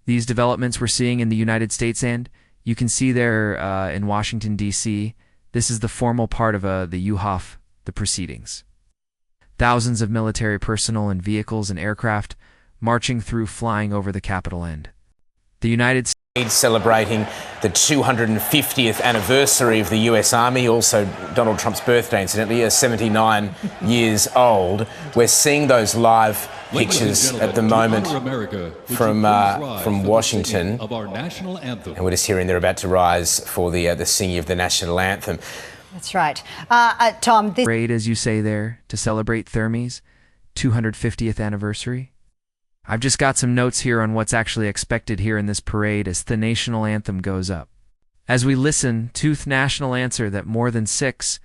these developments we're seeing in the United States, and you can see there in Washington, D.C., this is the formal part of the UHOF, the proceedings. Thousands of military personnel and vehicles and aircraft marching through, flying over the Capitol end. The United States celebrating the 250th anniversary of the US Army, also Donald Trump's birthday, incidentally, is 79 years old. We're seeing those live pictures at the moment from Washington, and we're just hearing they're about to rise for the singing of the national anthem. That's right. Tom, this parade, as you say there, to celebrate Thermy's 250th anniversary. I've just got some notes here on what's actually expected here in this parade as the national anthem goes up. As we listen to the national answer that more than 6,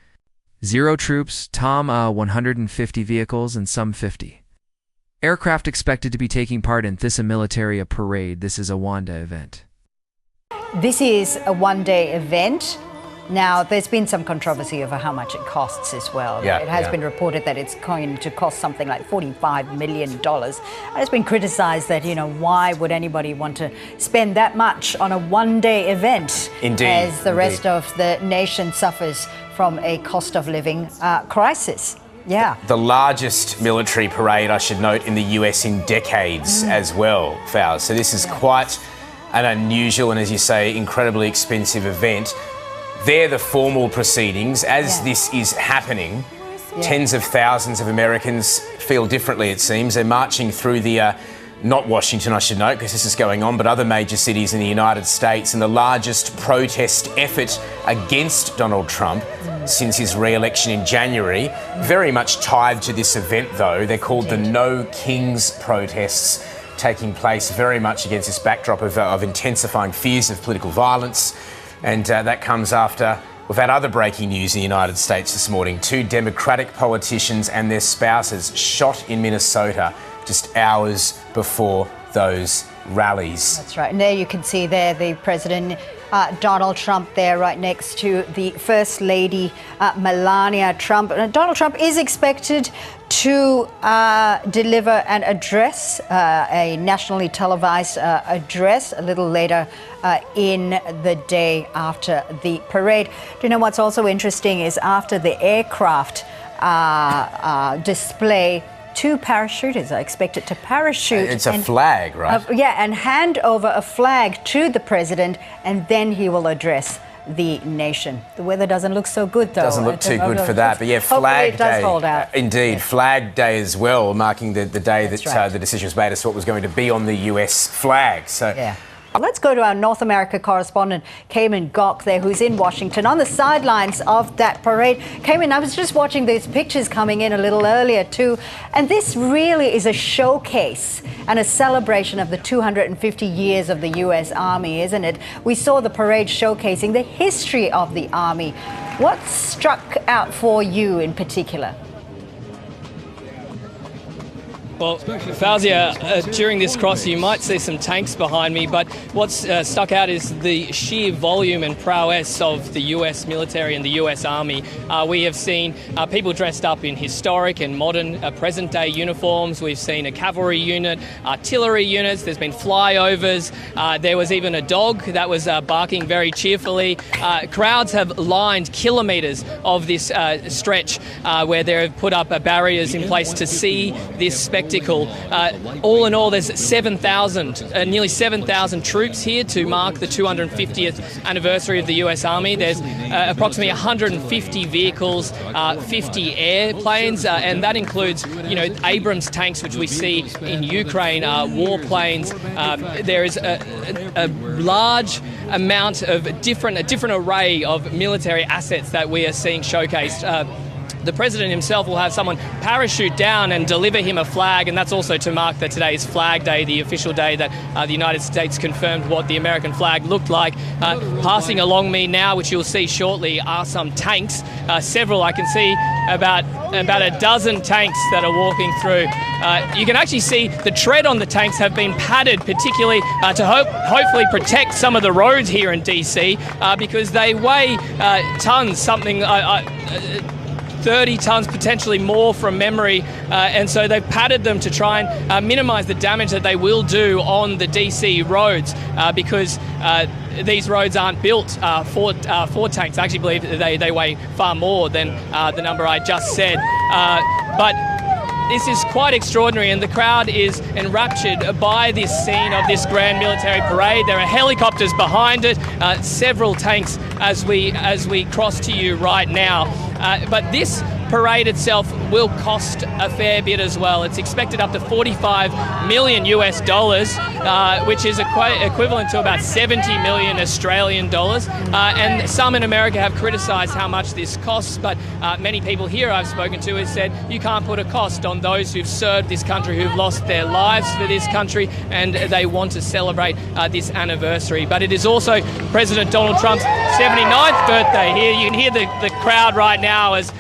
0 troops, 150 vehicles, and some 50 aircraft expected to be taking part in this military parade. This is a one-day event. This is a one-day event. Now, there's been some controversy over how much it costs as well. It has been reported that it's going to cost something like $45 million. And it's been criticized that, why would anybody want to spend that much on a one-day event? Indeed. As the rest of the nation suffers from a cost of living crisis. Yeah. The largest military parade, I should note, in the US in decades as well, Fowles. So this is quite an unusual and, as you say, incredibly expensive event. They're the formal proceedings. As this is happening, tens of thousands of Americans feel differently, it seems. They're marching through the, not Washington, I should note, because this is going on, but other major cities in the United States, and the largest protest effort against Donald Trump since his re-election in January. Very much tied to this event, though. They're called the No Kings protests, taking place very much against this backdrop of intensifying fears of political violence. And that comes after we've had other breaking news in the United States this morning. 2 Democratic politicians and their spouses shot in Minnesota just hours before those rallies. That's right. And there you can see there the President Donald Trump there right next to the First Lady Melania Trump. Donald Trump is expected to deliver an address, a nationally televised address a little later in the day after the parade. Do you know what's also interesting is after the aircraft display, 2 parachuters are expected to parachute. It's a flag, right? And hand over a flag to the president, and then he will address the nation. The weather doesn't look so good, though. Doesn't look too good for that, but Flag Day. It does hold out. Indeed, Flag Day as well, marking the day that the decision was made as to what was going to be on the US flag. So. Let's go to our North America correspondent, Cayman Gok there, who's in Washington on the sidelines of that parade. Cayman, I was just watching these pictures coming in a little earlier too, and this really is a showcase and a celebration of the 250 years of the U.S. Army, isn't it? We saw the parade showcasing the history of the Army. What struck out for you in particular? Well, Fausia, during this cross you might see some tanks behind me, but what's stuck out is the sheer volume and prowess of the US military and the US Army. We have seen people dressed up in historic and modern present-day uniforms. We've seen a cavalry unit, artillery units, there's been flyovers, there was even a dog that was barking very cheerfully. Crowds have lined kilometres of this stretch where they have put up barriers in place to see this spectacle. All in all, there's 7,000, nearly 7,000 troops here to mark the 250th anniversary of the US Army. There's approximately 150 vehicles, 50 airplanes, and that includes, Abrams tanks, which we see in Ukraine, warplanes. There is a large amount of a different array of military assets that we are seeing showcased. The President himself will have someone parachute down and deliver him a flag, and that's also to mark that today is Flag Day, the official day that the United States confirmed what the American flag looked like. Passing along me now, which you'll see shortly, are some tanks. Several, I can see about a dozen tanks that are walking through. You can actually see the tread on the tanks have been padded, particularly to hopefully protect some of the roads here in DC, because they weigh tons, something 30 tonnes, potentially more from memory, and so they've padded them to try and minimise the damage that they will do on the DC roads, because these roads aren't built for tanks. I actually believe they weigh far more than the number I just said. But this is quite extraordinary, and the crowd is enraptured by this scene of this grand military parade. There are helicopters behind it, several tanks as we cross to you right now. But this parade itself will cost a fair bit as well. It's expected up to $45 million US dollars, which is equivalent to about 70 million Australian dollars. And some in America have criticised how much this costs, but many people here I've spoken to have said you can't put a cost on those who've served this country, who've lost their lives for this country, and they want to celebrate this anniversary. But it is also President Donald Trump's 79th birthday here. You can hear the crowd right now as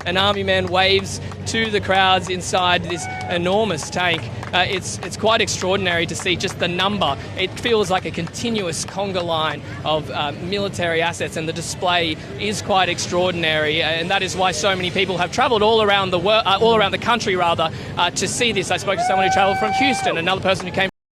an army man waves to the crowds inside this enormous tank. It's quite extraordinary to see just the number. It feels like a continuous conga line of military assets, and the display is quite extraordinary, and that is why so many people have travelled all around the country to see this. I spoke to someone who travelled from Houston, another person who came